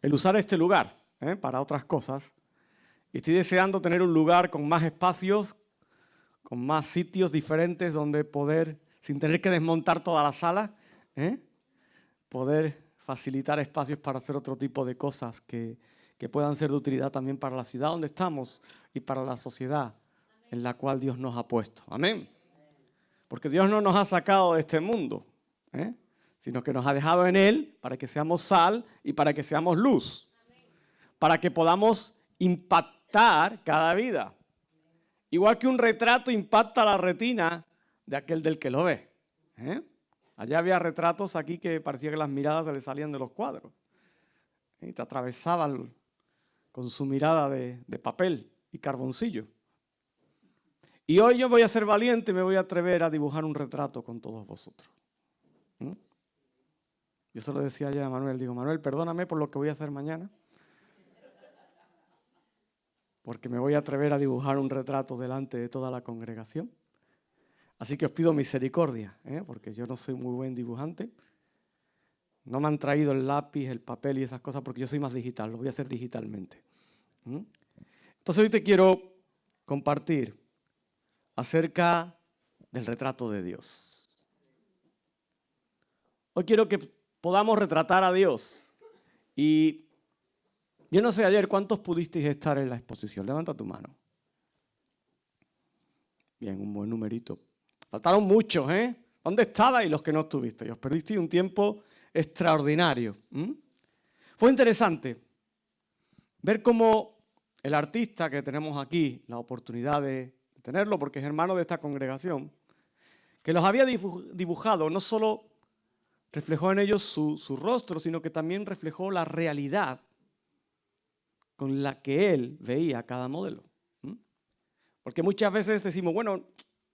el usar este lugar para otras cosas. Y estoy deseando tener un lugar con más espacios, con más sitios diferentes donde poder, sin tener que desmontar toda la sala, poder facilitar espacios para hacer otro tipo de cosas que puedan ser de utilidad también para la ciudad donde estamos y para la sociedad en la cual Dios nos ha puesto. Amén. Porque Dios no nos ha sacado de este mundo, sino que nos ha dejado en Él para que seamos sal y para que seamos luz. Para que podamos impactar cada vida. Igual que un retrato impacta la retina de aquel del que lo ve. Allá había retratos aquí que parecía que las miradas se le salían de los cuadros. Y te atravesaban con su mirada de papel y carboncillo. Y hoy yo voy a ser valiente y me voy a atrever a dibujar un retrato con todos vosotros. Yo se lo decía ayer a Manuel, digo, Manuel, perdóname por lo que voy a hacer mañana. Porque me voy a atrever a dibujar un retrato delante de toda la congregación. Así que os pido misericordia, porque yo no soy muy buen dibujante. No me han traído el lápiz, el papel y esas cosas porque yo soy más digital, lo voy a hacer digitalmente. Entonces hoy te quiero compartir acerca del retrato de Dios. Hoy quiero que podamos retratar a Dios. Y yo no sé ayer cuántos pudisteis estar en la exposición. Levanta tu mano. Bien, un buen numerito. Faltaron muchos, ¿Dónde estabais los que no estuvisteis? Os perdisteis un tiempo extraordinario. Fue interesante ver cómo el artista que tenemos aquí, la oportunidad de tenerlo porque es hermano de esta congregación, que los había dibujado, no solo reflejó en ellos su rostro, sino que también reflejó la realidad con la que él veía cada modelo. Porque muchas veces decimos, bueno,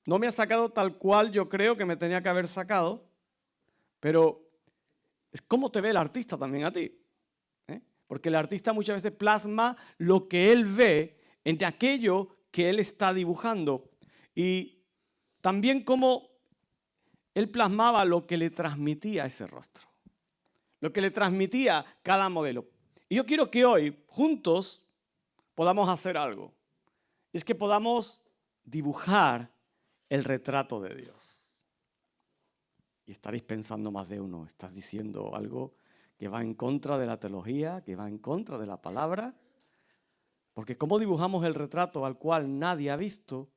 no me ha sacado tal cual yo creo que me tenía que haber sacado, pero es cómo te ve el artista también a ti. Porque el artista muchas veces plasma lo que él ve en aquello que él está dibujando. Y también cómo él plasmaba lo que le transmitía ese rostro. Lo que le transmitía cada modelo. Y yo quiero que hoy, juntos, podamos hacer algo. Es que podamos dibujar el retrato de Dios. Y estaréis pensando más de uno, estás diciendo algo que va en contra de la teología, que va en contra de la palabra. Porque ¿cómo dibujamos el retrato al cual nadie ha visto?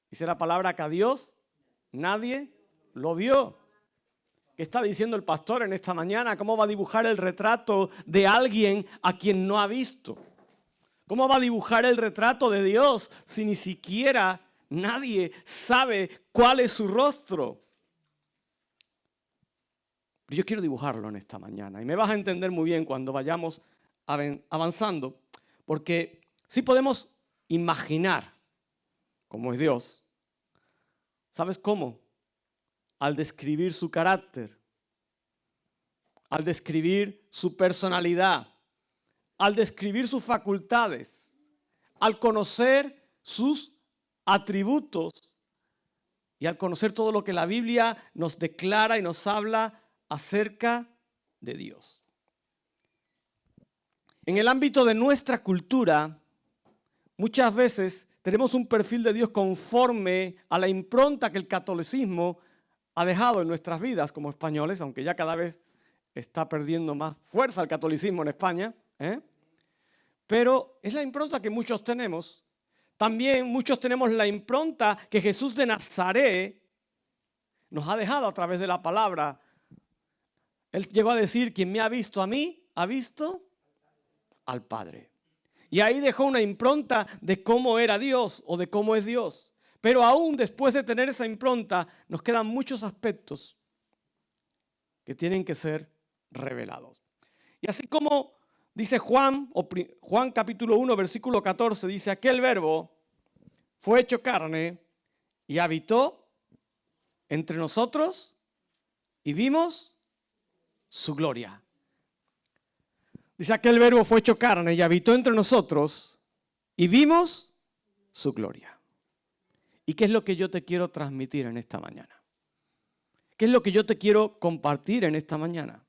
Dice la palabra que a Dios nadie lo vio. ¿Qué está diciendo el pastor en esta mañana? ¿Cómo va a dibujar el retrato de alguien a quien no ha visto? ¿Cómo va a dibujar el retrato de Dios si ni siquiera nadie sabe cuál es su rostro? Yo quiero dibujarlo en esta mañana y me vas a entender muy bien cuando vayamos avanzando, porque sí podemos imaginar cómo es Dios. ¿Sabes cómo? Al describir su carácter, al describir su personalidad, al describir sus facultades, al conocer sus atributos y al conocer todo lo que la Biblia nos declara y nos habla acerca de Dios. En el ámbito de nuestra cultura, muchas veces tenemos un perfil de Dios conforme a la impronta que el catolicismo ha dejado en nuestras vidas como españoles, aunque ya cada vez está perdiendo más fuerza el catolicismo en España, pero es la impronta que muchos tenemos. También muchos tenemos la impronta que Jesús de Nazaret nos ha dejado a través de la palabra. Él llegó a decir, quien me ha visto a mí, ha visto al Padre. Y ahí dejó una impronta de cómo era Dios o de cómo es Dios. Pero aún después de tener esa impronta, nos quedan muchos aspectos que tienen que ser revelados. Y así como dice Juan capítulo 1, versículo 14, dice, aquel verbo fue hecho carne y habitó entre nosotros y vimos su gloria. Dice, aquel verbo fue hecho carne y habitó entre nosotros y vimos su gloria. ¿Y qué es lo que yo te quiero transmitir en esta mañana? ¿Qué es lo que yo te quiero compartir en esta mañana?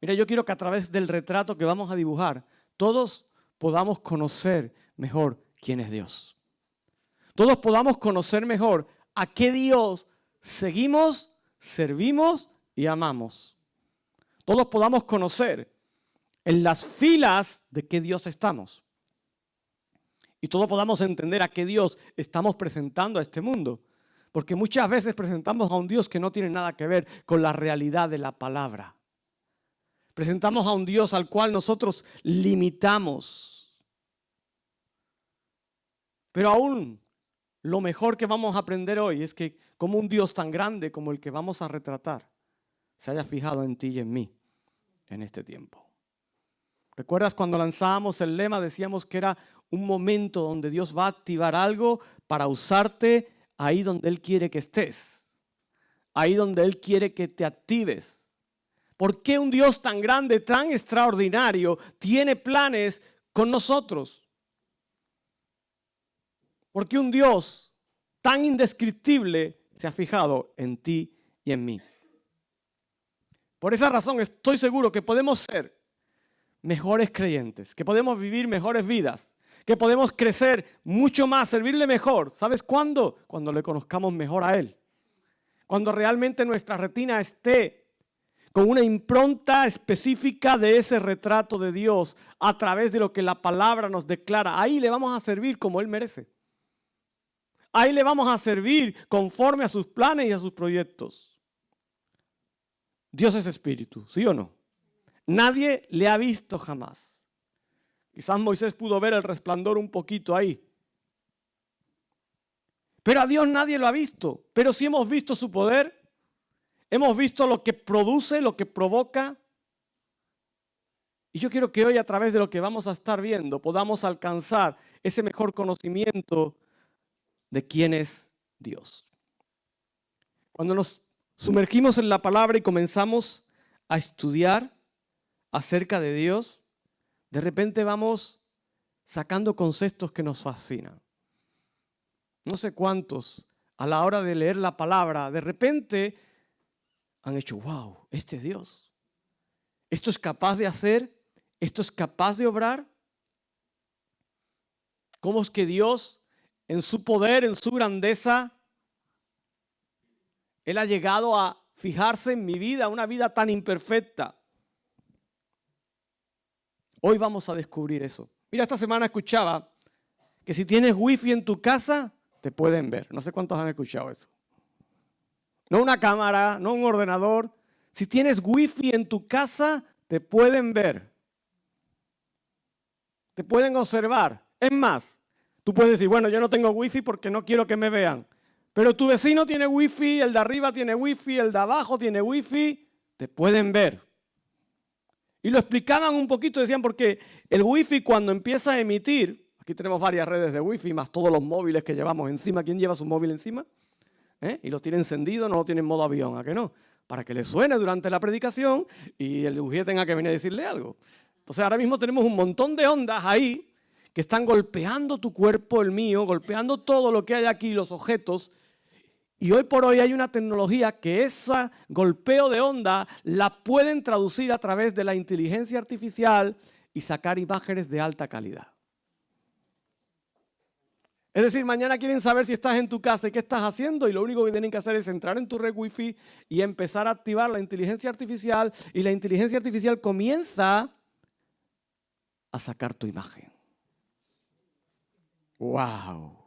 Mira, yo quiero que a través del retrato que vamos a dibujar, todos podamos conocer mejor quién es Dios. Todos podamos conocer mejor a qué Dios seguimos, servimos y amamos. Todos podamos conocer en las filas de qué Dios estamos. Y todos podamos entender a qué Dios estamos presentando a este mundo. Porque muchas veces presentamos a un Dios que no tiene nada que ver con la realidad de la palabra. Presentamos a un Dios al cual nosotros limitamos. Pero aún lo mejor que vamos a aprender hoy es que como un Dios tan grande como el que vamos a retratar se haya fijado en ti y en mí en este tiempo. ¿Recuerdas cuando lanzábamos el lema? Decíamos que era un momento donde Dios va a activar algo para usarte ahí donde Él quiere que estés. Ahí donde Él quiere que te actives. ¿Por qué un Dios tan grande, tan extraordinario, tiene planes con nosotros? ¿Por qué un Dios tan indescriptible se ha fijado en ti y en mí? Por esa razón estoy seguro que podemos ser mejores creyentes, que podemos vivir mejores vidas, que podemos crecer mucho más, servirle mejor. ¿Sabes cuándo? Cuando le conozcamos mejor a Él. Cuando realmente nuestra retina esté con una impronta específica de ese retrato de Dios a través de lo que la palabra nos declara. Ahí le vamos a servir como Él merece. Ahí le vamos a servir conforme a sus planes y a sus proyectos. Dios es espíritu, ¿sí o no? Nadie le ha visto jamás. Quizás Moisés pudo ver el resplandor un poquito ahí. Pero a Dios nadie lo ha visto. Pero sí hemos visto su poder. Hemos visto lo que produce, lo que provoca. Y yo quiero que hoy, a través de lo que vamos a estar viendo, podamos alcanzar ese mejor conocimiento de quién es Dios. Cuando nos sumergimos en la palabra y comenzamos a estudiar acerca de Dios, de repente vamos sacando conceptos que nos fascinan. No sé cuántos, a la hora de leer la palabra, de repente han hecho, wow, este es Dios. ¿Esto es capaz de hacer? ¿Esto es capaz de obrar? ¿Cómo es que Dios, en su poder, en su grandeza, Él ha llegado a fijarse en mi vida, una vida tan imperfecta? Hoy vamos a descubrir eso. Mira, esta semana escuchaba que si tienes wifi en tu casa, te pueden ver. No sé cuántos han escuchado eso. No una cámara, no un ordenador. Si tienes wifi en tu casa, te pueden ver. Te pueden observar. Es más, tú puedes decir, bueno, yo no tengo wifi porque no quiero que me vean. Pero tu vecino tiene wifi, el de arriba tiene wifi, el de abajo tiene wifi. Te pueden ver. Y lo explicaban un poquito, decían, porque el wifi cuando empieza a emitir, aquí tenemos varias redes de wifi, más todos los móviles que llevamos encima. ¿Quién lleva su móvil encima? Y lo tiene encendido, no lo tiene en modo avión, ¿a qué no? Para que le suene durante la predicación y el UG tenga que venir a decirle algo. Entonces ahora mismo tenemos un montón de ondas ahí que están golpeando tu cuerpo, el mío, golpeando todo lo que hay aquí, los objetos. Y hoy por hoy hay una tecnología que ese golpeo de onda la pueden traducir a través de la inteligencia artificial y sacar imágenes de alta calidad. Es decir, mañana quieren saber si estás en tu casa y qué estás haciendo y lo único que tienen que hacer es entrar en tu red wifi y empezar a activar la inteligencia artificial y la inteligencia artificial comienza a sacar tu imagen. ¡Wow!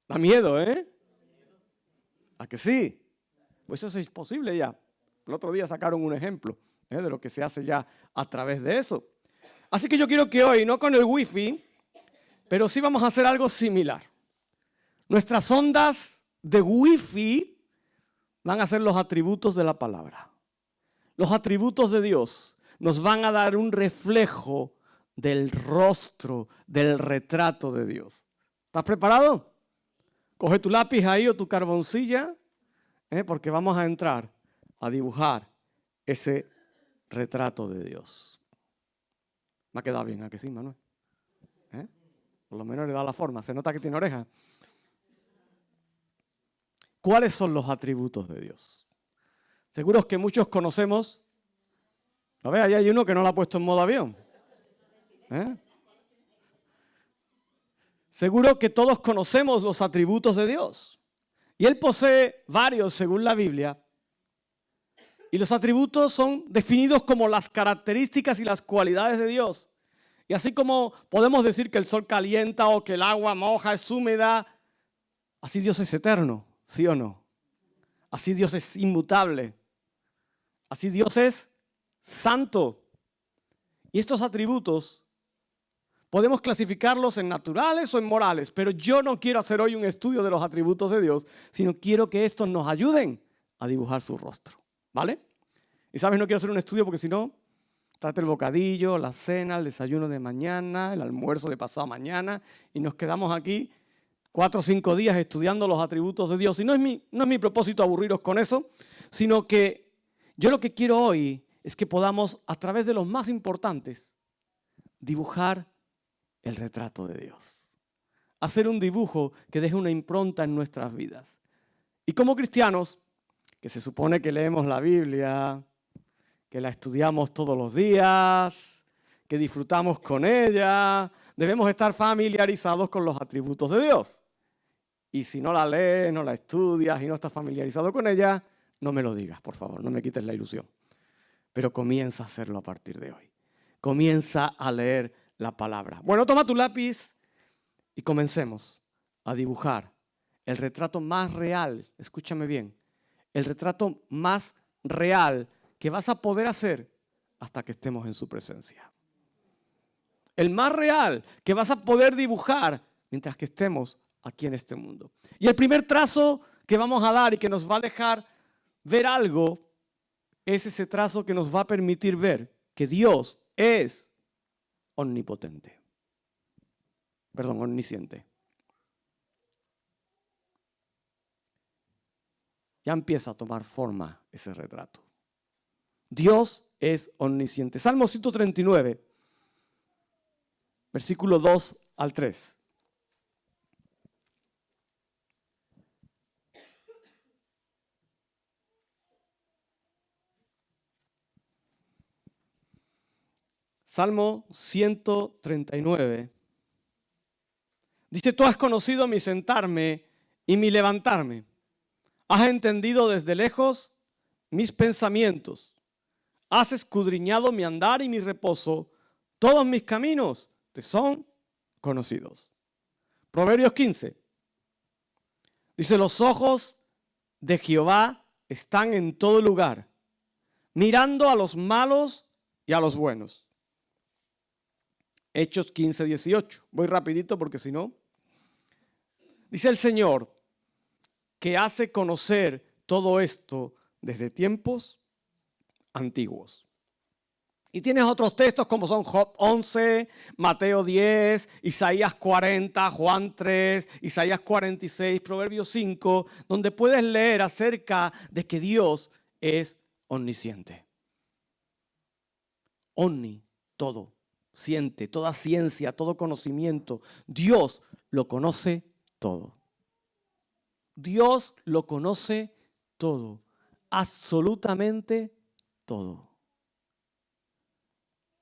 Da miedo, ¿eh? ¿A que sí? Pues eso es posible ya. El otro día sacaron un ejemplo de lo que se hace ya a través de eso. Así que yo quiero que hoy, no con el wifi, pero sí vamos a hacer algo similar. Nuestras ondas de wifi van a ser los atributos de la palabra. Los atributos de Dios nos van a dar un reflejo del rostro, del retrato de Dios. ¿Estás preparado? Coge tu lápiz ahí o tu carboncilla, porque vamos a entrar a dibujar ese retrato de Dios. Me ha quedado bien, ¿a que sí, Manuel? Por lo menos le da la forma, se nota que tiene oreja. ¿Cuáles son los atributos de Dios? Seguro que muchos conocemos A ver, ahí hay uno que no lo ha puesto en modo avión. ¿Eh? Seguro que todos conocemos los atributos de Dios. Y Él posee varios según la Biblia. Y los atributos son definidos como las características y las cualidades de Dios. Y así como podemos decir que el sol calienta o que el agua moja, es húmeda, así Dios es eterno, ¿sí o no? Así Dios es inmutable. Así Dios es santo. Y estos atributos podemos clasificarlos en naturales o en morales, pero yo no quiero hacer hoy un estudio de los atributos de Dios, sino quiero que estos nos ayuden a dibujar su rostro, ¿vale? Y sabes, no quiero hacer un estudio porque si no, trate el bocadillo, la cena, el desayuno de mañana, el almuerzo de pasado mañana, y nos quedamos aquí 4 o 5 días estudiando los atributos de Dios. Y no es mi propósito aburriros con eso, sino que yo lo que quiero hoy es que podamos, a través de los más importantes, dibujar el retrato de Dios. Hacer un dibujo que deje una impronta en nuestras vidas. Y como cristianos, que se supone que leemos la Biblia, que la estudiamos todos los días, que disfrutamos con ella, debemos estar familiarizados con los atributos de Dios. Y si no la lees, no la estudias y no estás familiarizado con ella, no me lo digas, por favor, no me quites la ilusión. Pero comienza a hacerlo a partir de hoy. Comienza a leer la palabra. Bueno, toma tu lápiz y comencemos a dibujar el retrato más real, escúchame bien, el retrato más real que vas a poder hacer hasta que estemos en su presencia. El más real que vas a poder dibujar mientras que estemos aquí en este mundo. Y el primer trazo que vamos a dar y que nos va a dejar ver algo es ese trazo que nos va a permitir ver que Dios es omnipotente. Perdón, omnisciente. Ya empieza a tomar forma ese retrato. Dios es omnisciente. Salmo 139, versículo 2 al 3. Salmo 139. Dice, tú has conocido mi sentarme y mi levantarme. Has entendido desde lejos mis pensamientos. Has escudriñado mi andar y mi reposo. Todos mis caminos te son conocidos. Proverbios 15. Dice, los ojos de Jehová están en todo lugar, mirando a los malos y a los buenos. Hechos 15, 18. Voy rapidito porque si no. Dice el Señor que hace conocer todo esto desde tiempos antiguos. Y tienes otros textos como son Job 11, Mateo 10, Isaías 40, Juan 3, Isaías 46, Proverbios 5, donde puedes leer acerca de que Dios es omnisciente. Omni, todo, siente, toda ciencia, todo conocimiento. Dios lo conoce todo. Dios lo conoce todo, absolutamente todo.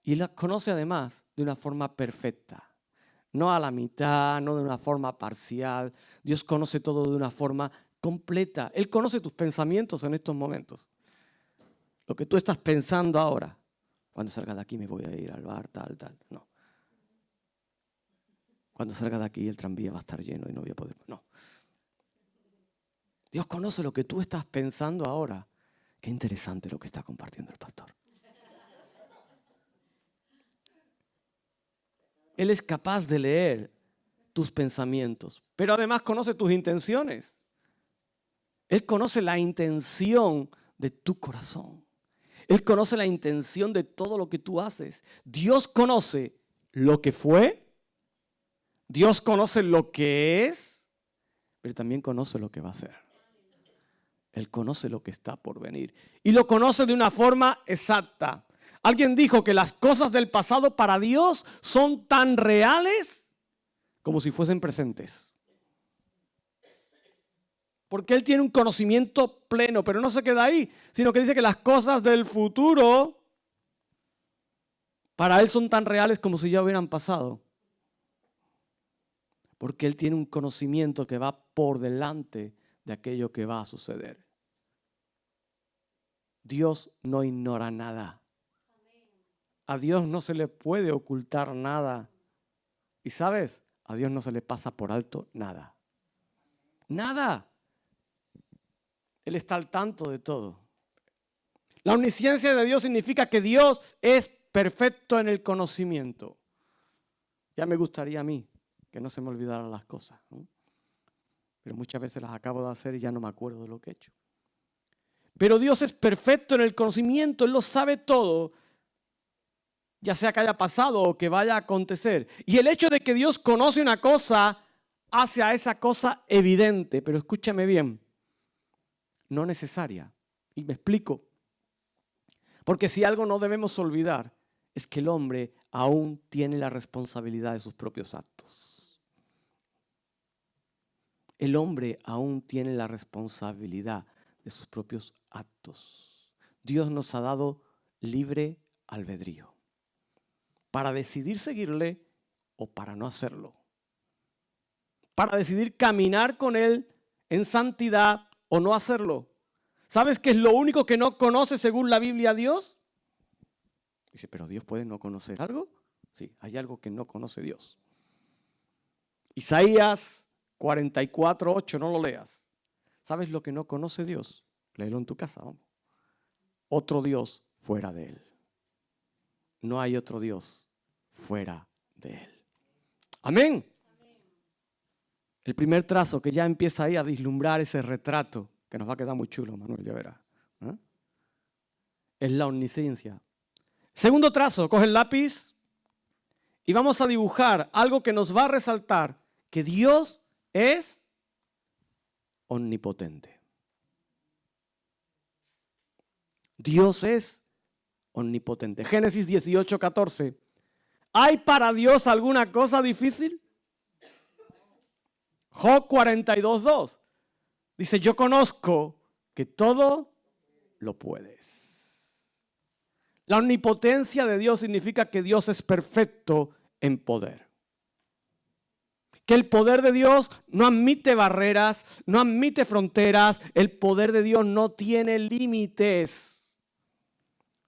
Y las conoce además de una forma perfecta, no a la mitad, no de una forma parcial. Dios conoce todo de una forma completa. Él conoce tus pensamientos en estos momentos. Lo que tú estás pensando ahora, cuando salga de aquí me voy a ir al bar, tal, no. Cuando salga de aquí el tranvía va a estar lleno y no voy a poder, no. Dios conoce lo que tú estás pensando ahora. Qué interesante lo que está compartiendo el pastor. Él es capaz de leer tus pensamientos, pero además conoce tus intenciones. Él conoce la intención de tu corazón. Él conoce la intención de todo lo que tú haces. Dios conoce lo que fue, Dios conoce lo que es, pero también conoce lo que va a ser. Él conoce lo que está por venir y lo conoce de una forma exacta. Alguien dijo que las cosas del pasado para Dios son tan reales como si fuesen presentes. Porque Él tiene un conocimiento pleno, pero no se queda ahí, sino que dice que las cosas del futuro Para Él son tan reales como si ya hubieran pasado. Porque Él tiene un conocimiento que va por delante de aquello que va a suceder. Dios no ignora nada. A Dios no se le puede ocultar nada. Y ¿sabes? A Dios no se le pasa por alto nada. Nada. Él está al tanto de todo. La omnisciencia de Dios significa que Dios es perfecto en el conocimiento. Ya me gustaría a mí que no se me olvidaran las cosas, ¿no? Pero muchas veces las acabo de hacer y ya no me acuerdo de lo que he hecho. Pero Dios es perfecto en el conocimiento, Él lo sabe todo, ya sea que haya pasado o que vaya a acontecer. Y el hecho de que Dios conoce una cosa hace a esa cosa evidente, pero escúchame bien, no necesaria. Y me explico. Porque si algo no debemos olvidar es que el hombre aún tiene la responsabilidad de sus propios actos. El hombre aún tiene la responsabilidad de sus propios actos. Dios nos ha dado libre albedrío para decidir seguirle o para no hacerlo. Para decidir caminar con Él en santidad o no hacerlo. ¿Sabes qué es lo único que no conoce según la Biblia Dios? Dice, ¿pero Dios puede no conocer algo? Sí, hay algo que no conoce Dios. Isaías 44:8, no lo leas. ¿Sabes lo que no conoce Dios? Léelo en tu casa, vamos. Otro Dios fuera de Él. No hay otro Dios fuera de Él. Amén. El primer trazo que ya empieza ahí a vislumbrar ese retrato, que nos va a quedar muy chulo, Manuel, ya verás, ¿eh? Es la omnisciencia. Segundo trazo, coge el lápiz y vamos a dibujar algo que nos va a resaltar que Dios es omnipotente. Dios es omnipotente. Génesis 18:14. ¿Hay para Dios alguna cosa difícil? Job 42:2. Dice, yo conozco que todo lo puedes. La omnipotencia de Dios significa que Dios es perfecto en poder. Que el poder de Dios no admite barreras, no admite fronteras. El poder de Dios no tiene límites.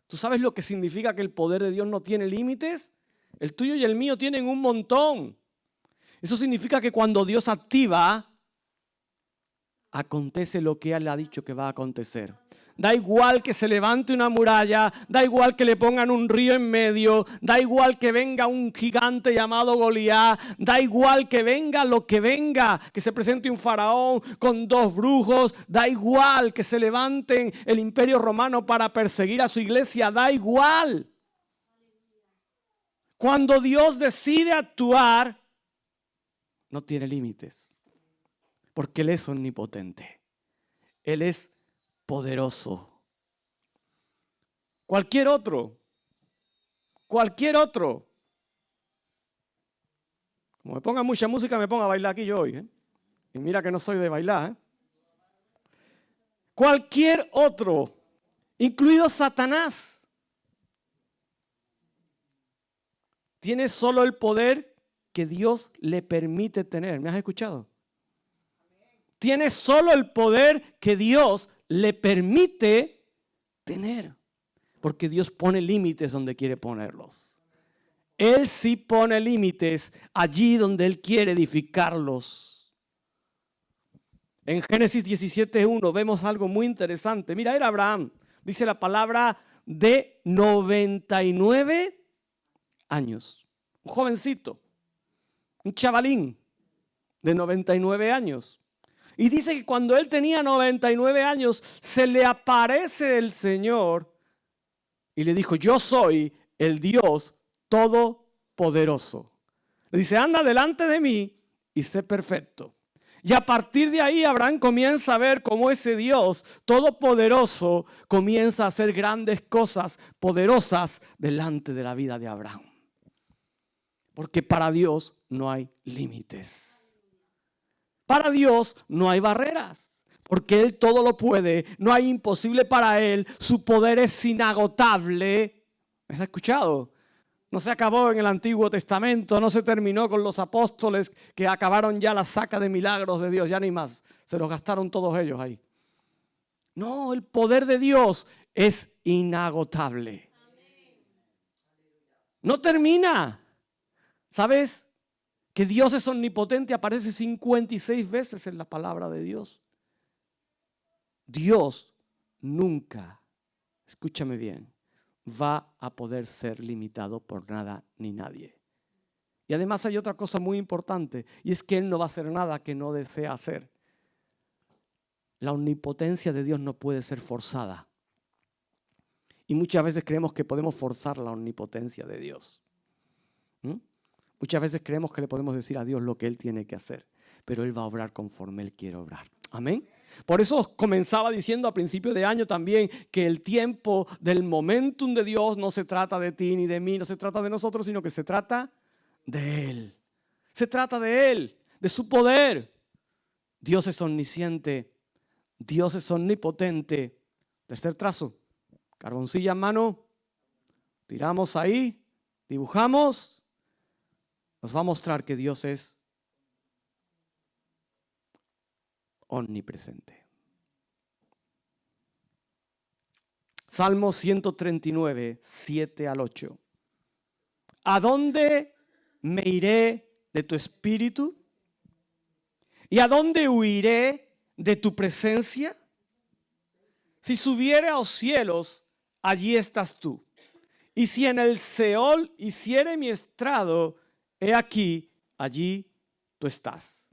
¿Tú sabes lo que significa que el poder de Dios no tiene límites? El tuyo y el mío tienen un montón. Eso significa que cuando Dios activa, acontece lo que Él ha dicho que va a acontecer. Da igual que se levante una muralla, da igual que le pongan un río en medio, da igual que venga un gigante llamado Goliat, da igual que venga lo que venga, que se presente un faraón con 2 brujos, da igual que se levanten el imperio romano para perseguir a su iglesia, da igual. Cuando Dios decide actuar, no tiene límites, porque Él es omnipotente, Él es poderoso. Cualquier otro, como me ponga mucha música, me ponga a bailar aquí yo hoy, ¿eh? Y mira que no soy de bailar, ¿eh? Cualquier otro, incluido Satanás, tiene solo el poder que Dios le permite tener. ¿Me has escuchado? Tiene solo el poder que Dios le permite tener. Porque Dios pone límites donde quiere ponerlos. Él sí pone límites allí donde Él quiere edificarlos. En Génesis 17:1 vemos algo muy interesante. Mira, era Abraham, dice la palabra, de 99 años. Un jovencito, un chavalín de 99 años. Y dice que cuando él tenía 99 años, se le aparece el Señor y le dijo, yo soy el Dios todopoderoso. Le dice, anda delante de mí y sé perfecto. Y a partir de ahí Abraham comienza a ver cómo ese Dios todopoderoso comienza a hacer grandes cosas poderosas delante de la vida de Abraham. Porque para Dios no hay límites. Para Dios no hay barreras, porque Él todo lo puede, no hay imposible para Él, su poder es inagotable. ¿Me has escuchado? No se acabó en el Antiguo Testamento, no se terminó con los apóstoles que acabaron ya la saca de milagros de Dios, ya ni más. Se los gastaron todos ellos ahí. No, el poder de Dios es inagotable. No termina. ¿Sabes? Que Dios es omnipotente aparece 56 veces en la palabra de Dios. Dios nunca, escúchame bien, va a poder ser limitado por nada ni nadie. Y además hay otra cosa muy importante, y es que Él no va a hacer nada que no desea hacer. La omnipotencia de Dios no puede ser forzada. Y muchas veces creemos que podemos forzar la omnipotencia de Dios. Muchas veces creemos que le podemos decir a Dios lo que Él tiene que hacer, pero Él va a obrar conforme Él quiere obrar. Amén. Por eso comenzaba diciendo a principio de año también que el tiempo del momentum de Dios no se trata de ti ni de mí, no se trata de nosotros, sino que se trata de Él. Se trata de Él, de su poder. Dios es omnisciente, Dios es omnipotente. Tercer trazo, carboncilla en mano, tiramos ahí, dibujamos. Nos va a mostrar que Dios es omnipresente. Salmo 139, 7 al 8. ¿A dónde me iré de tu espíritu? ¿Y a dónde huiré de tu presencia? Si subiere a los cielos, allí estás tú. Y si en el Seol hiciere mi estrado, he aquí, allí tú estás.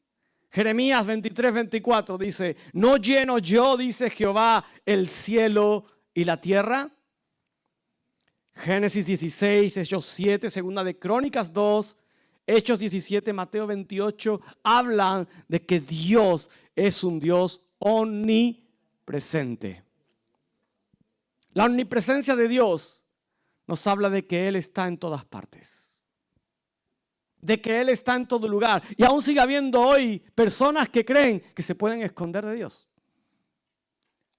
Jeremías 23, 24 dice, ¿no lleno yo, dice Jehová, el cielo y la tierra? Génesis 16, Hechos 7, Segunda de Crónicas 2, Hechos 17, Mateo 28, hablan de que Dios es un Dios omnipresente. La omnipresencia de Dios nos habla de que Él está en todas partes. De que Él está en todo lugar. Y aún sigue habiendo hoy personas que creen que se pueden esconder de Dios.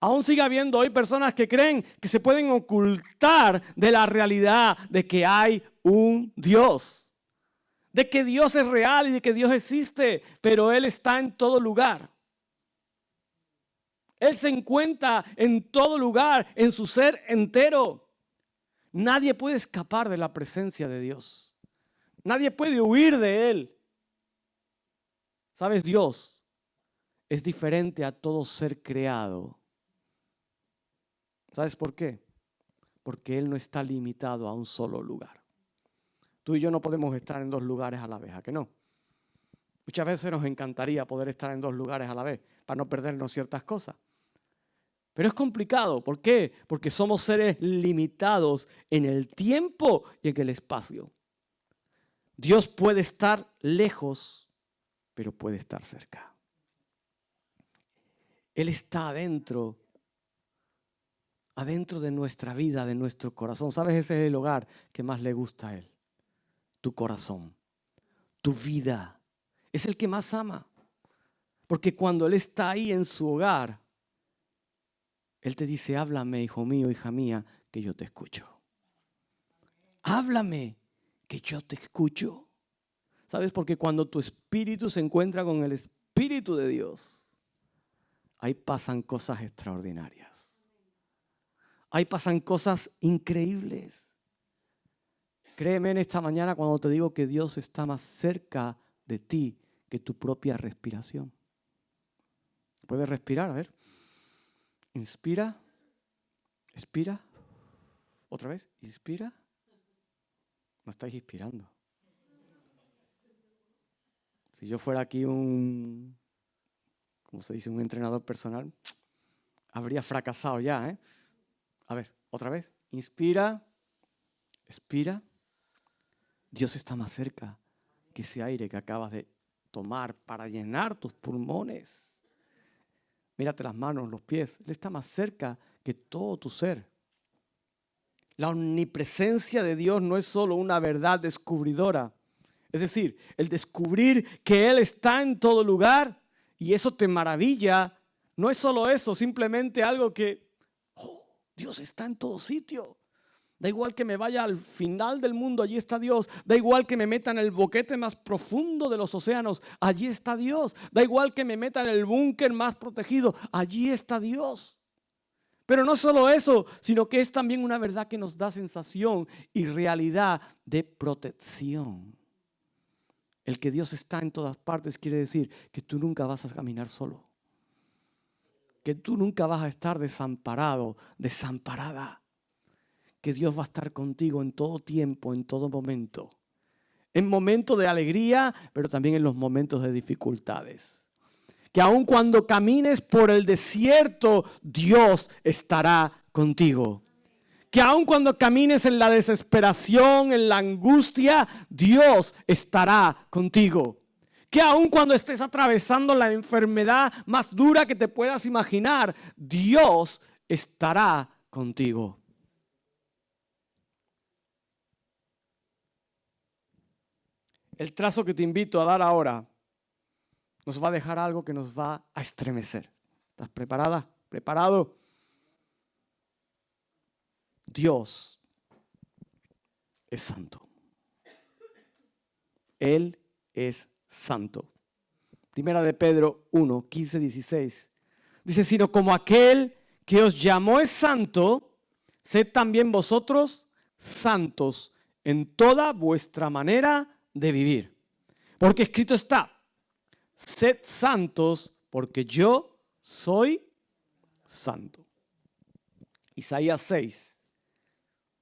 Aún sigue habiendo hoy personas que creen que se pueden ocultar de la realidad de que hay un Dios. De que Dios es real y de que Dios existe, pero Él está en todo lugar. Él se encuentra en todo lugar, en su ser entero. Nadie puede escapar de la presencia de Dios. Nadie puede huir de Él. ¿Sabes? Dios es diferente a todo ser creado. ¿Sabes por qué? Porque Él no está limitado a un solo lugar. Tú y yo no podemos estar en dos lugares a la vez, ¿a que no? Muchas veces nos encantaría poder estar en dos lugares a la vez para no perdernos ciertas cosas. Pero es complicado. ¿Por qué? Porque somos seres limitados en el tiempo y en el espacio. Dios puede estar lejos, pero puede estar cerca. Él está adentro de nuestra vida, de nuestro corazón. ¿Sabes? Ese es el hogar que más le gusta a Él. Tu corazón, tu vida. Es el que más ama. Porque cuando Él está ahí en su hogar, Él te dice, háblame, hijo mío, hija mía, que yo te escucho. Háblame, que yo te escucho. ¿Sabes? Porque cuando tu espíritu se encuentra con el Espíritu de Dios, ahí pasan cosas extraordinarias. Ahí pasan cosas increíbles. Créeme en esta mañana cuando te digo que Dios está más cerca de ti que tu propia respiración. ¿Puedes respirar? A ver. Inspira. Expira. Otra vez. Inspira. No estáis inspirando. Si yo fuera aquí un entrenador personal, habría fracasado ya, ¿eh? A ver, otra vez. Inspira. Expira. Dios está más cerca que ese aire que acabas de tomar para llenar tus pulmones. Mírate las manos, los pies. Él está más cerca que todo tu ser. La omnipresencia de Dios no es solo una verdad descubridora. Es decir, el descubrir que Él está en todo lugar y eso te maravilla, no es solo eso, simplemente algo que, Dios está en todo sitio. Da igual que me vaya al final del mundo, allí está Dios. Da igual que me meta en el boquete más profundo de los océanos, allí está Dios. Da igual que me meta en el búnker más protegido, allí está Dios. Pero no solo eso, sino que es también una verdad que nos da sensación y realidad de protección. El que Dios está en todas partes quiere decir que tú nunca vas a caminar solo. Que tú nunca vas a estar desamparado, desamparada. Que Dios va a estar contigo en todo tiempo, en todo momento. En momentos de alegría, pero también en los momentos de dificultades. Que aun cuando camines por el desierto, Dios estará contigo. Que aun cuando camines en la desesperación, en la angustia, Dios estará contigo. Que aun cuando estés atravesando la enfermedad más dura que te puedas imaginar, Dios estará contigo. El trazo que te invito a dar ahora nos va a dejar algo que nos va a estremecer. ¿Estás preparada? ¿Preparado? Dios es santo. Él es santo. Primera de Pedro 1, 15, 16. Dice, sino como aquel que os llamó es santo, sed también vosotros santos en toda vuestra manera de vivir. Porque escrito está, sed santos porque yo soy santo. Isaías 6,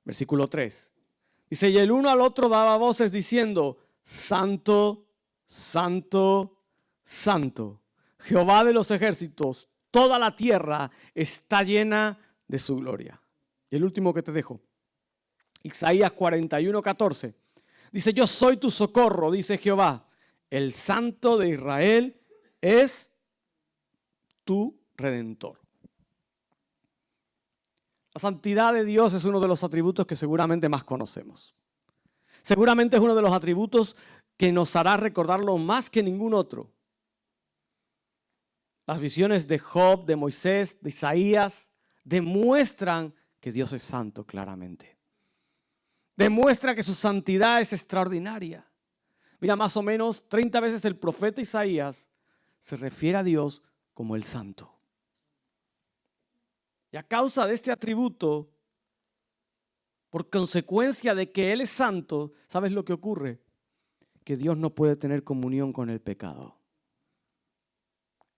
versículo 3. Dice, y el uno al otro daba voces diciendo, santo, santo, santo, Jehová de los ejércitos, toda la tierra está llena de su gloria. Y el último que te dejo, Isaías 41, 14. Dice, yo soy tu socorro, dice Jehová, el Santo de Israel es tu Redentor. La santidad de Dios es uno de los atributos que seguramente más conocemos. Seguramente es uno de los atributos que nos hará recordarlo más que ningún otro. Las visiones de Job, de Moisés, de Isaías, demuestran que Dios es santo claramente. Demuestra que su santidad es extraordinaria. Mira, más o menos 30 veces el profeta Isaías se refiere a Dios como el santo. Y a causa de este atributo, por consecuencia de que Él es santo, ¿sabes lo que ocurre? Que Dios no puede tener comunión con el pecado.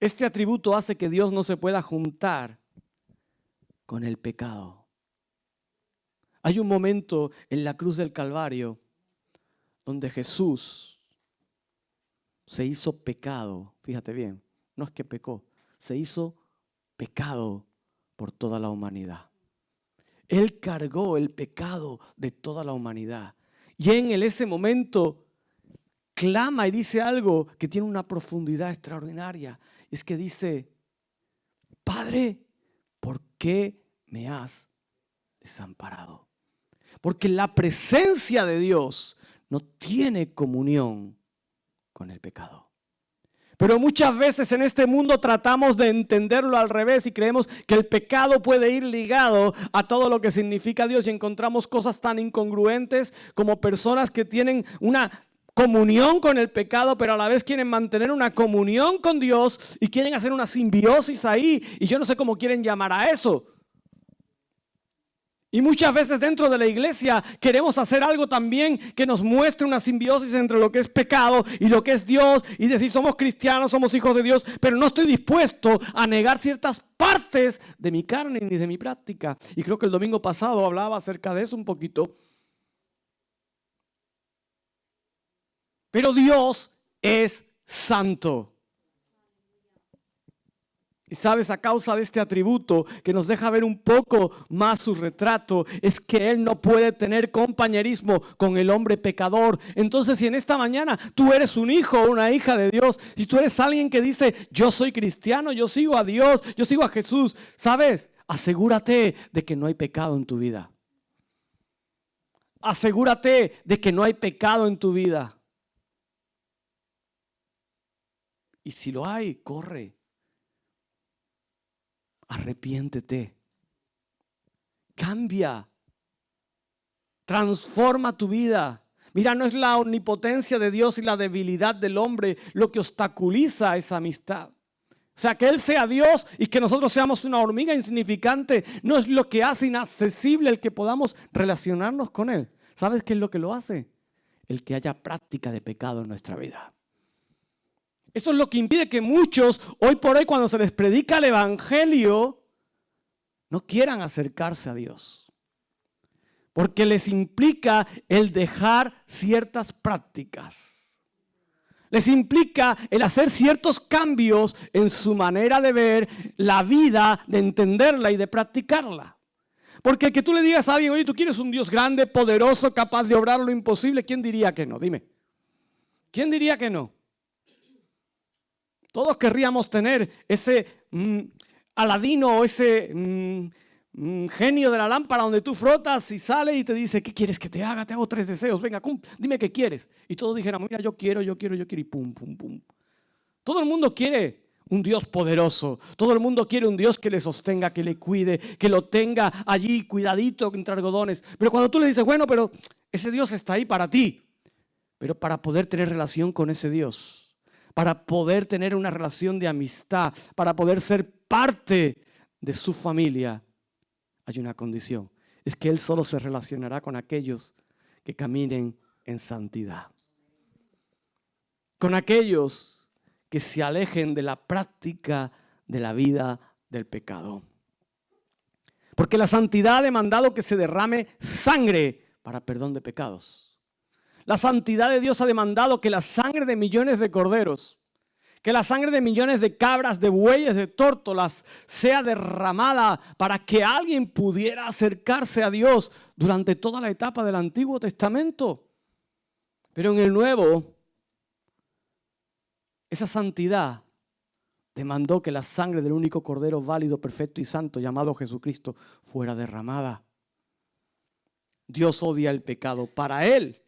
Este atributo hace que Dios no se pueda juntar con el pecado. Hay un momento en la cruz del Calvario donde Jesús se hizo pecado. Fíjate bien, no es que pecó, se hizo pecado por toda la humanidad. Él cargó el pecado de toda la humanidad. Y en ese momento clama y dice algo que tiene una profundidad extraordinaria. Es que dice, Padre, ¿por qué me has desamparado? Porque la presencia de Dios no tiene comunión con el pecado. Pero muchas veces en este mundo tratamos de entenderlo al revés y creemos que el pecado puede ir ligado a todo lo que significa Dios y encontramos cosas tan incongruentes como personas que tienen una comunión con el pecado, pero a la vez quieren mantener una comunión con Dios y quieren hacer una simbiosis ahí y yo no sé cómo quieren llamar a eso. Y muchas veces dentro de la iglesia queremos hacer algo también que nos muestre una simbiosis entre lo que es pecado y lo que es Dios y decir somos cristianos, somos hijos de Dios, pero no estoy dispuesto a negar ciertas partes de mi carne ni de mi práctica. Y creo que el domingo pasado hablaba acerca de eso un poquito. Pero Dios es santo. Y sabes, a causa de este atributo que nos deja ver un poco más su retrato, es que Él no puede tener compañerismo con el hombre pecador. Entonces, si en esta mañana tú eres un hijo o una hija de Dios, si tú eres alguien que dice, yo soy cristiano, yo sigo a Dios, yo sigo a Jesús, ¿sabes? Asegúrate de que no hay pecado en tu vida. Asegúrate de que no hay pecado en tu vida. Y si lo hay, corre. Arrepiéntete. Cambia. transforma tu vida. Mira, no es la omnipotencia de Dios y la debilidad del hombre lo que obstaculiza esa amistad. O sea, que Él sea Dios y que nosotros seamos una hormiga insignificante no es lo que hace inaccesible el que podamos relacionarnos con Él. ¿Sabes qué es lo que lo hace? El que haya práctica de pecado en nuestra vida. Eso es lo que impide que muchos, hoy por hoy, cuando se les predica el Evangelio, no quieran acercarse a Dios. Porque les implica el dejar ciertas prácticas. Les implica el hacer ciertos cambios en su manera de ver la vida, de entenderla y de practicarla. Porque que tú le digas a alguien, oye, tú quieres un Dios grande, poderoso, capaz de obrar lo imposible, ¿quién diría que no? Dime. ¿Quién diría que no? Todos querríamos tener ese Aladino o ese genio de la lámpara donde tú frotas y sale y te dice, ¿qué quieres que te haga? Te hago 3 deseos, venga, dime qué quieres. Y todos dijéramos, mira, yo quiero y pum, pum, pum. Todo el mundo quiere un Dios poderoso. Todo el mundo quiere un Dios que le sostenga, que le cuide, que lo tenga allí cuidadito entre algodones. Pero cuando tú le dices, bueno, pero ese Dios está ahí para ti. Pero para poder tener relación con ese Dios, para poder tener una relación de amistad, para poder ser parte de su familia, hay una condición. Es que Él solo se relacionará con aquellos que caminen en santidad. Con aquellos que se alejen de la práctica de la vida del pecado. Porque la santidad ha demandado que se derrame sangre para perdón de pecados. La santidad de Dios ha demandado que la sangre de millones de corderos, que la sangre de millones de cabras, de bueyes, de tórtolas sea derramada para que alguien pudiera acercarse a Dios durante toda la etapa del Antiguo Testamento. Pero en el Nuevo, esa santidad demandó que la sangre del único Cordero válido, perfecto y santo llamado Jesucristo fuera derramada. Dios odia el pecado. Para Él,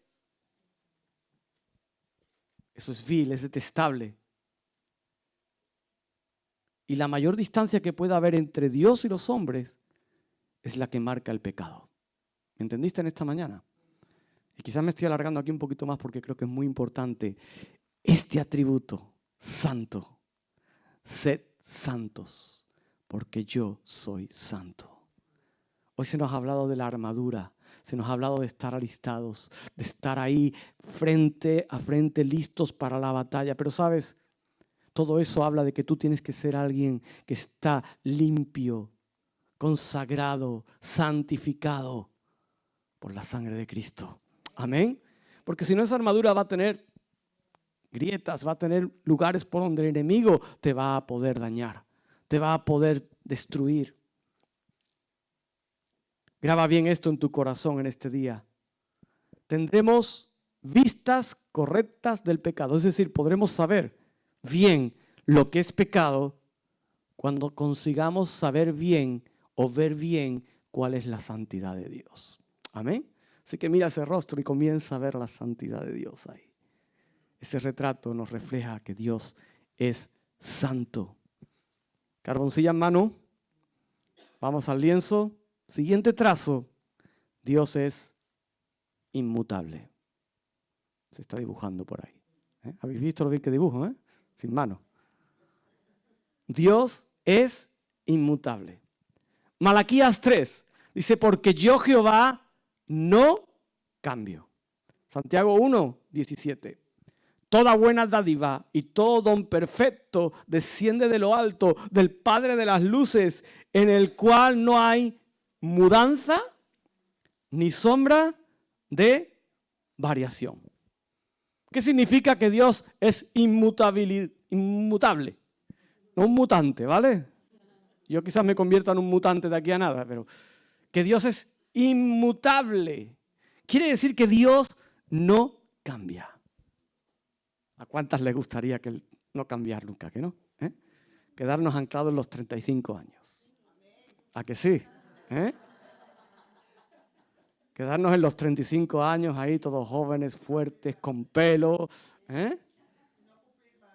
eso es vil, es detestable. Y la mayor distancia que pueda haber entre Dios y los hombres es la que marca el pecado. ¿Me entendiste en esta mañana? Y quizás me estoy alargando aquí un poquito más porque creo que es muy importante. Este atributo, santo, sed santos, porque yo soy santo. Hoy se nos ha hablado de la armadura, se nos ha hablado de estar alistados, de estar ahí frente a frente listos para la batalla. Pero ¿sabes? Todo eso habla de que tú tienes que ser alguien que está limpio, consagrado, santificado por la sangre de Cristo. Amén. Porque si no, esa armadura va a tener grietas, va a tener lugares por donde el enemigo te va a poder dañar, te va a poder destruir. Graba bien esto en tu corazón en este día. Tendremos vistas correctas del pecado, es decir, podremos saber bien lo que es pecado cuando consigamos saber bien o ver bien cuál es la santidad de Dios. Amén. Así que mira ese rostro y comienza a ver la santidad de Dios ahí. Ese retrato nos refleja que Dios es santo. Carboncilla en mano. Vamos al lienzo. Siguiente trazo. Dios es inmutable. Se está dibujando por ahí. ¿Habéis visto lo bien que dibujo? Sin mano. Dios es inmutable. Malaquías 3 dice, porque yo Jehová no cambio. Santiago 1, 17. Toda buena dádiva y todo don perfecto desciende de lo alto, del Padre de las luces, en el cual no hay mudanza ni sombra de variación. ¿Qué significa que Dios es inmutable? No un mutante, ¿vale? Yo quizás me convierta en un mutante de aquí a nada, pero que Dios es inmutable. Quiere decir que Dios no cambia. ¿A cuántas les gustaría que no cambiar nunca? ¿Que no? Quedarnos anclados en los 35 años. ¿A que sí? Quedarnos en los 35 años ahí, todos jóvenes, fuertes, con pelo.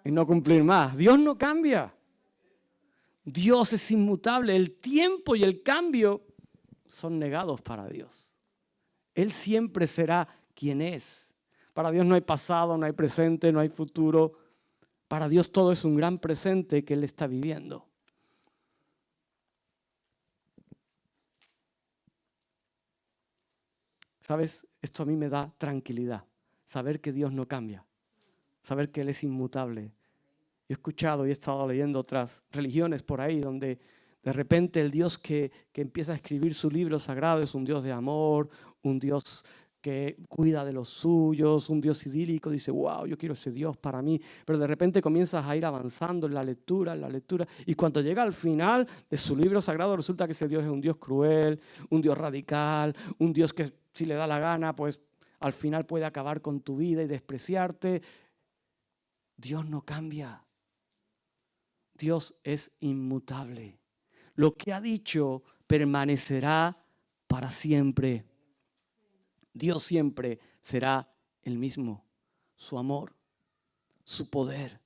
Y no cumplir más. Dios no cambia. Dios es inmutable. El tiempo y el cambio son negados para Dios. Él siempre será quien es. Para Dios no hay pasado, no hay presente, no hay futuro. Para Dios todo es un gran presente que Él está viviendo. ¿Sabes? Esto a mí me da tranquilidad. Saber que Dios no cambia. Saber que Él es inmutable. He escuchado y he estado leyendo otras religiones por ahí donde de repente el Dios que empieza a escribir su libro sagrado es un Dios de amor, un Dios que cuida de los suyos, un Dios idílico. Dice, wow, yo quiero ese Dios para mí. Pero de repente comienzas a ir avanzando en la lectura, y cuando llega al final de su libro sagrado resulta que ese Dios es un Dios cruel, un Dios radical, un Dios que si le da la gana, pues al final puede acabar con tu vida y despreciarte. Dios no cambia. Dios es inmutable. Lo que ha dicho permanecerá para siempre. Dios siempre será el mismo. Su amor, su poder,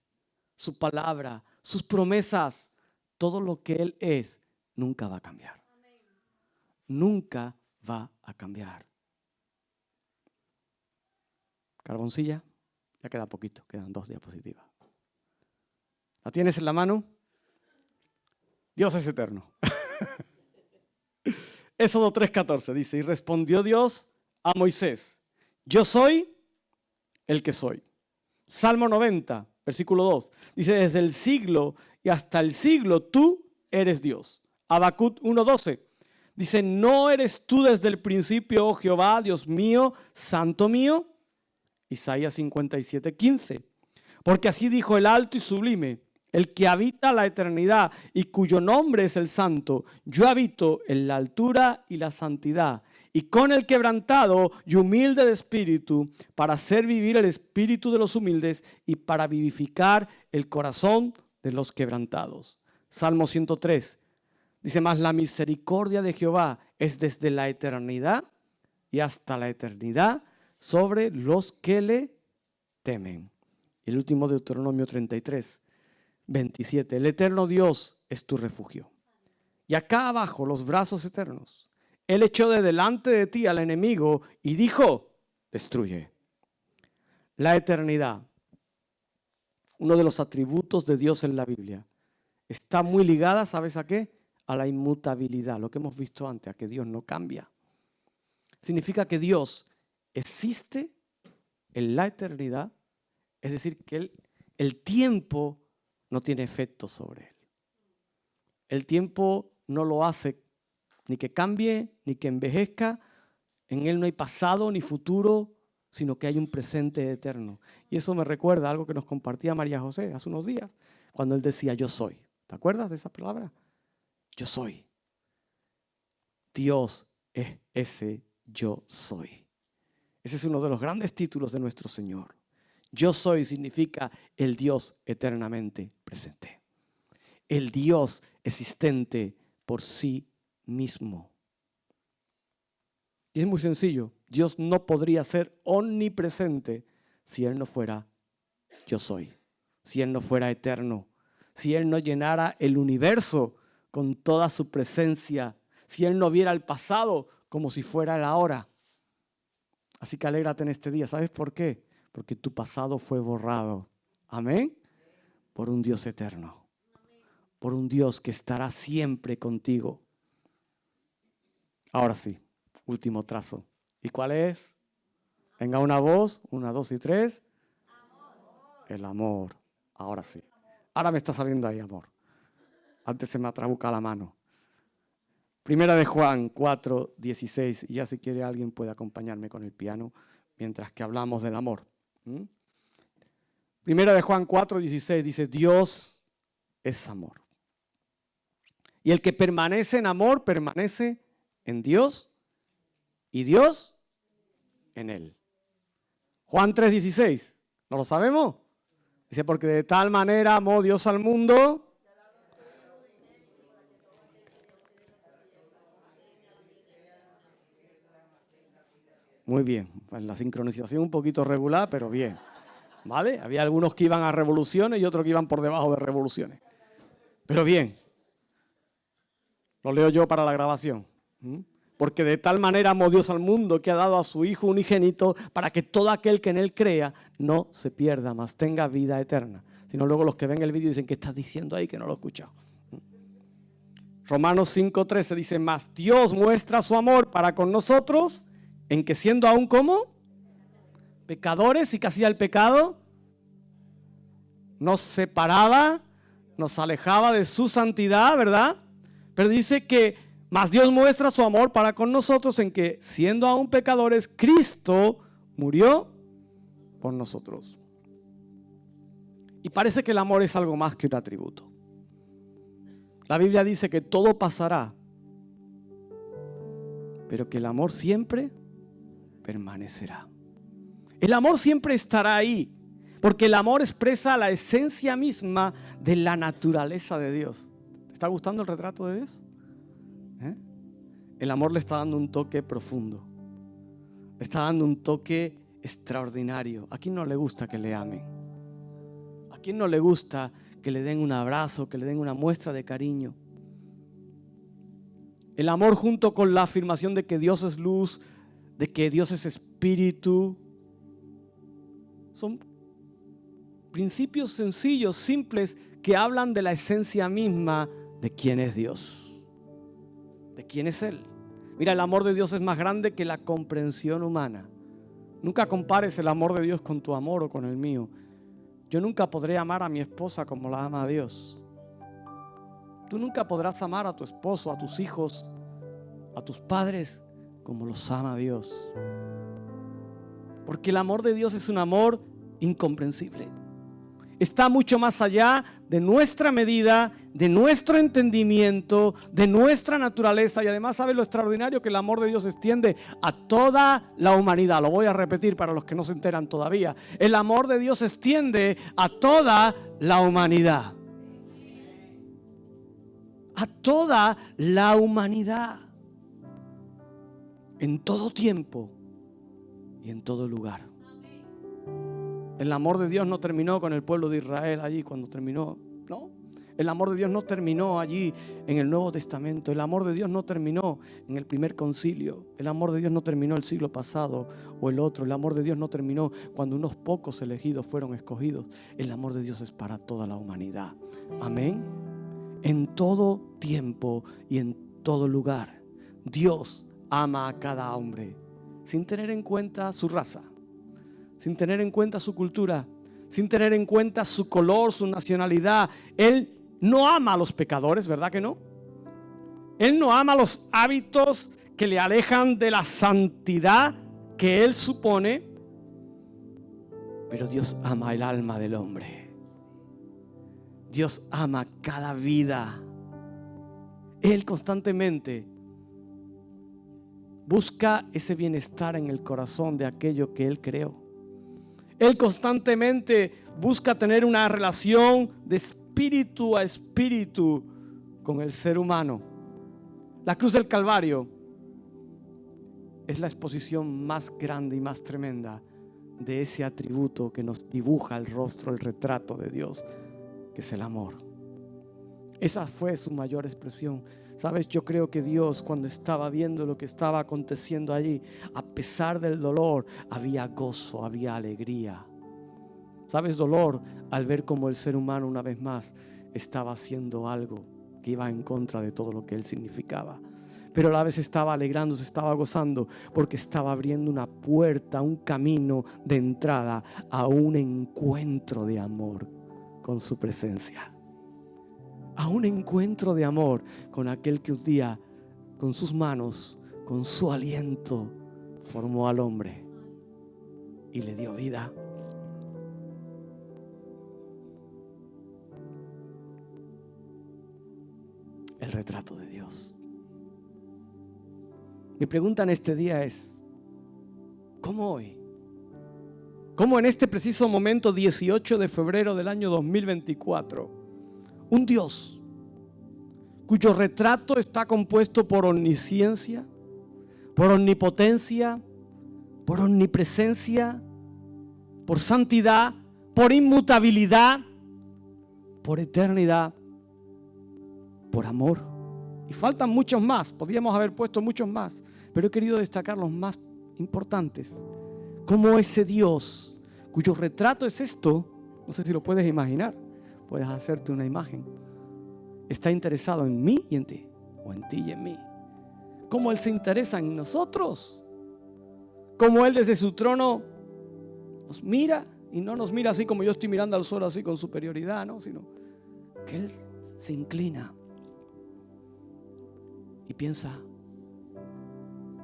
su palabra, sus promesas, todo lo que Él es, nunca va a cambiar. Nunca va a cambiar. Carboncilla, ya queda poquito, quedan 2 diapositivas. ¿La tienes en la mano? Dios es eterno. Éxodo 3:14 dice, y respondió Dios a Moisés, yo soy el que soy. Salmo 90, versículo 2, dice, desde el siglo y hasta el siglo tú eres Dios. Habacuc 1:12 dice, no eres tú desde el principio, oh Jehová, Dios mío, santo mío. Isaías 57:15, porque así dijo el alto y sublime, el que habita la eternidad y cuyo nombre es el santo, yo habito en la altura y la santidad, y con el quebrantado y humilde de espíritu, para hacer vivir el espíritu de los humildes y para vivificar el corazón de los quebrantados. Salmo 103 dice, mas la misericordia de Jehová es desde la eternidad y hasta la eternidad sobre los que le temen. El último Deuteronomio 33:27. El eterno Dios es tu refugio. Y acá abajo los brazos eternos. Él echó de delante de ti al enemigo y dijo, destruye. La eternidad, uno de los atributos de Dios en la Biblia, está muy ligada, ¿sabes a qué? A la inmutabilidad, lo que hemos visto antes, a que Dios no cambia. Significa que Dios existe en la eternidad, es decir, que el tiempo no tiene efecto sobre Él. El tiempo no lo hace ni que cambie, ni que envejezca. En Él no hay pasado ni futuro, sino que hay un presente eterno. Y eso me recuerda a algo que nos compartía María José hace unos días, cuando Él decía, yo soy. ¿Te acuerdas de esa palabra? Yo soy. Dios es ese yo soy. Ese es uno de los grandes títulos de nuestro Señor. Yo soy significa el Dios eternamente presente. El Dios existente por sí mismo. Y es muy sencillo. Dios no podría ser omnipresente si Él no fuera yo soy. Si Él no fuera eterno. Si Él no llenara el universo con toda su presencia. Si Él no viera el pasado como si fuera el ahora. Así que alégrate en este día. ¿Sabes por qué? Porque tu pasado fue borrado. Amén. Por un Dios eterno. Por un Dios que estará siempre contigo. Ahora sí, último trazo. ¿Y cuál es? Venga una voz, 1, 2 y 3. Amor. El amor. Ahora sí. Ahora me está saliendo ahí amor. Antes se me atrabuca la mano. Primera de Juan 4:16. Y ya si quiere alguien puede acompañarme con el piano mientras que hablamos del amor. Primera de Juan 4:16 dice, Dios es amor. Y el que permanece en amor, permanece en Dios y Dios en él. Juan 3:16, ¿no lo sabemos? Dice, porque de tal manera amó Dios al mundo. Muy bien, pues la sincronización un poquito regular, pero bien. ¿Vale? Había algunos que iban a revoluciones y otros que iban por debajo de revoluciones. Pero bien. Lo leo yo para la grabación. Porque de tal manera amó Dios al mundo que ha dado a su Hijo unigénito para que todo aquel que en Él crea no se pierda, mas tenga vida eterna. Sino luego los que ven el vídeo dicen, ¿qué estás diciendo ahí que no lo he escuchado? Romanos 5:13 dice, mas Dios muestra su amor para con nosotros en que siendo aún como pecadores, y que hacía el pecado, nos separaba, nos alejaba de su santidad, ¿verdad? Pero dice que mas Dios muestra su amor para con nosotros en que, siendo aún pecadores, Cristo murió por nosotros. Y parece que el amor es algo más que un atributo. La Biblia dice que todo pasará, pero que el amor siempre permanecerá. El amor siempre estará ahí, porque el amor expresa la esencia misma de la naturaleza de Dios. ¿Te está gustando el retrato de Dios? El amor le está dando un toque profundo. Le está dando un toque extraordinario. ¿A quién no le gusta que le amen? ¿A quién no le gusta que le den un abrazo, que le den una muestra de cariño? El amor, junto con la afirmación de que Dios es luz, de que Dios es espíritu, son principios sencillos, simples, que hablan de la esencia misma de quién es Dios. ¿De quién es Él? Mira, el amor de Dios es más grande que la comprensión humana. Nunca compares el amor de Dios con tu amor o con el mío. Yo nunca podré amar a mi esposa como la ama a Dios. Tú nunca podrás amar a tu esposo, a tus hijos, a tus padres como los ama Dios. Porque el amor de Dios es un amor incomprensible. Está mucho más allá de nuestra medida, de nuestro entendimiento, de nuestra naturaleza. Y además, ¿sabes lo extraordinario? Que el amor de Dios se extiende a toda la humanidad. Lo voy a repetir para los que no se enteran todavía. El amor de Dios se extiende a toda la humanidad. A toda la humanidad. En todo tiempo y en todo lugar. El amor de Dios no terminó con el pueblo de Israel allí cuando terminó, no. El amor de Dios no terminó allí en el Nuevo Testamento. El amor de Dios no terminó en el primer concilio. El amor de Dios no terminó el siglo pasado o el otro. El amor de Dios no terminó cuando unos pocos elegidos fueron escogidos. El amor de Dios es para toda la humanidad. Amén. En todo tiempo y en todo lugar, Dios ama a cada hombre sin tener en cuenta su raza, sin tener en cuenta su cultura, sin tener en cuenta su color, su nacionalidad. Él no ama a los pecadores, ¿verdad que no? Él no ama los hábitos que le alejan de la santidad que Él supone, pero Dios ama el alma del hombre. Dios ama cada vida. Él constantemente busca ese bienestar en el corazón de aquello que Él creó. Él constantemente busca tener una relación de espíritu a espíritu con el ser humano. La cruz del Calvario es la exposición más grande y más tremenda de ese atributo que nos dibuja el rostro, el retrato de Dios, que es el amor. Esa fue su mayor expresión. Sabes, yo creo que Dios, cuando estaba viendo lo que estaba aconteciendo allí, a pesar del dolor, había gozo, había alegría. Sabes, dolor al ver cómo el ser humano una vez más estaba haciendo algo que iba en contra de todo lo que Él significaba. Pero a la vez estaba alegrándose, estaba gozando, porque estaba abriendo una puerta, un camino de entrada a un encuentro de amor con su presencia. A un encuentro de amor con aquel que un día, con sus manos, con su aliento, formó al hombre y le dio vida. El retrato de Dios. Mi pregunta en este día es: ¿cómo hoy? ¿Cómo en este preciso momento, 18 de febrero del año 2024, un Dios cuyo retrato está compuesto por omnisciencia, por omnipotencia, por omnipresencia, por santidad, por inmutabilidad, por eternidad, por amor Y faltan muchos más, podríamos haber puesto muchos más, pero he querido destacar los más importantes. Como ese Dios, cuyo retrato es esto, no sé si lo puedes imaginar, puedes hacerte una imagen, está interesado en mí y en ti, o en ti y en mí. Como Él se interesa en nosotros, como Él desde su trono nos mira, y no nos mira así como yo estoy mirando al suelo así con superioridad, ¿no? Sino que Él se inclina y piensa,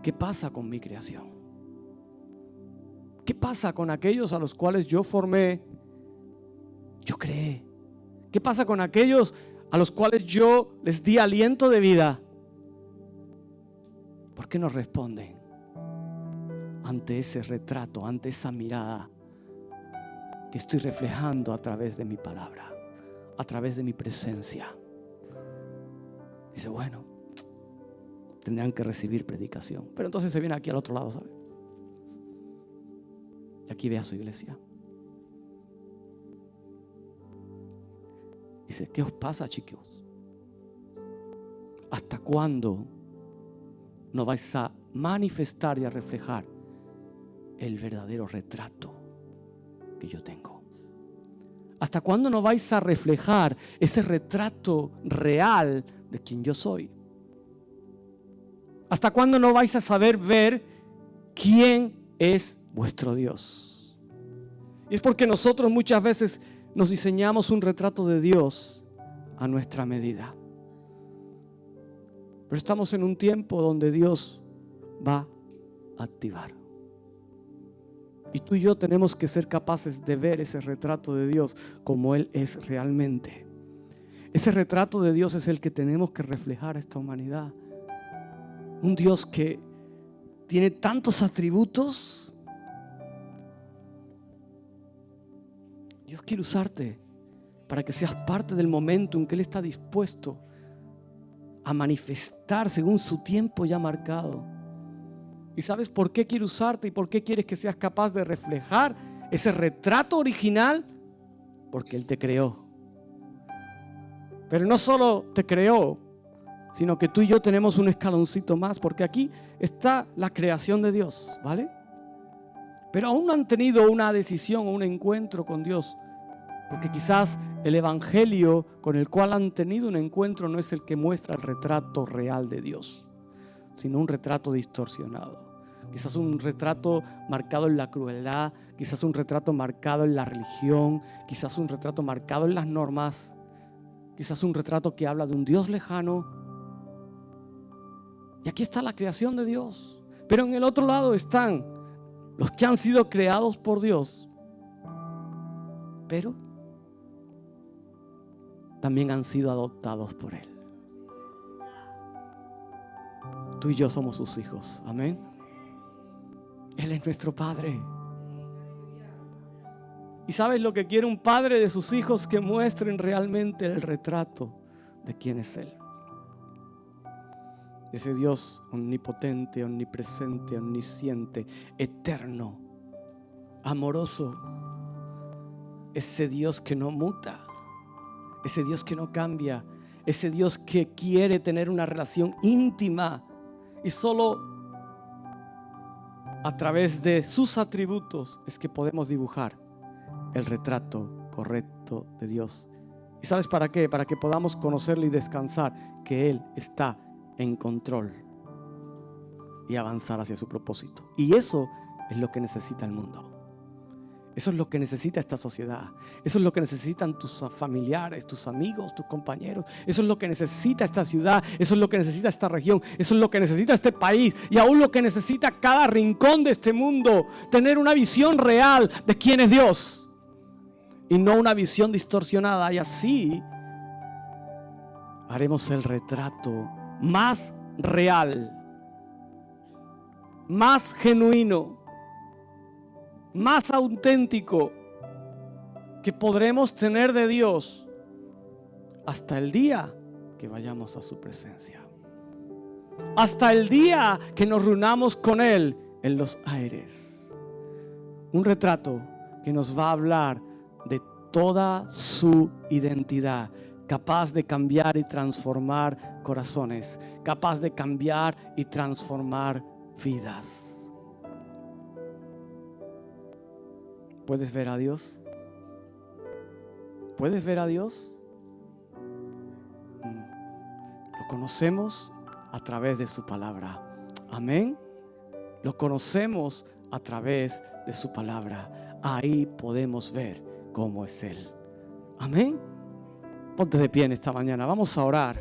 ¿qué pasa con mi creación? ¿Qué pasa con aquellos a los cuales yo formé, yo creé? ¿Qué pasa con aquellos a los cuales yo les di aliento de vida? ¿Por qué no responden ante ese retrato, ante esa mirada que estoy reflejando a través de mi palabra, a través de mi presencia? Dice, bueno, tendrán que recibir predicación. Pero entonces se viene aquí al otro lado, ¿sabe? Y aquí ve a su iglesia. Dice, ¿qué os pasa, chicos? ¿Hasta cuándo no vais a manifestar y a reflejar el verdadero retrato que yo tengo? ¿Hasta cuándo no vais a reflejar ese retrato real de quien yo soy? ¿Hasta cuándo no vais a saber ver quién es vuestro Dios? Y es porque nosotros muchas veces nos diseñamos un retrato de Dios a nuestra medida. Pero estamos en un tiempo donde Dios va a activar. Y tú y yo tenemos que ser capaces de ver ese retrato de Dios como Él es realmente. Ese retrato de Dios es el que tenemos que reflejar a esta humanidad. Un Dios que tiene tantos atributos. Dios quiere usarte para que seas parte del momento en que Él está dispuesto a manifestar según su tiempo ya marcado. ¿Y sabes por qué quiere usarte y por qué quieres que seas capaz de reflejar ese retrato original? Porque Él te creó. Pero no solo te creó, sino que tú y yo tenemos un escaloncito más, porque aquí está la creación de Dios, ¿vale? Pero aún no han tenido una decisión o un encuentro con Dios, porque quizás el evangelio con el cual han tenido un encuentro no es el que muestra el retrato real de Dios, sino un retrato distorsionado. Quizás un retrato marcado en la crueldad, quizás un retrato marcado en la religión, quizás un retrato marcado en las normas, quizás un retrato que habla de un Dios lejano. Y aquí está la creación de Dios. Pero en el otro lado están los que han sido creados por Dios, pero también han sido adoptados por Él. Tú y yo somos sus hijos. Amén. Él es nuestro Padre. ¿Y sabes lo que quiere un padre de sus hijos? Que muestren realmente el retrato de quién es Él. Ese Dios omnipotente, omnipresente, omnisciente, eterno, amoroso. Ese Dios que no muta, ese Dios que no cambia, ese Dios que quiere tener una relación íntima y solo a través de sus atributos es que podemos dibujar el retrato correcto de Dios. ¿Y sabes para qué? Para que podamos conocerle y descansar que Él está en control y avanzar hacia su propósito. Y eso es lo que necesita el mundo. Eso es lo que necesita esta sociedad. Eso es lo que necesitan tus familiares, tus amigos, tus compañeros. Eso es lo que necesita esta ciudad. Eso es lo que necesita esta región. Eso es lo que necesita este país. Y aún lo que necesita cada rincón de este mundo. Tener una visión real de quién es Dios. Y no una visión distorsionada. Y así haremos el retrato más real, más genuino, más auténtico que podremos tener de Dios hasta el día que vayamos a su presencia, hasta el día que nos reunamos con Él en los aires. Un retrato que nos va a hablar de toda su identidad, capaz de cambiar y transformar corazones, capaz de cambiar y transformar vidas. ¿Puedes ver a Dios? ¿Puedes ver a Dios? Lo conocemos a través de su palabra. Amén. Lo conocemos a través de su palabra. Ahí podemos ver cómo es Él. Amén. Ponte de pie en esta mañana. Vamos a orar.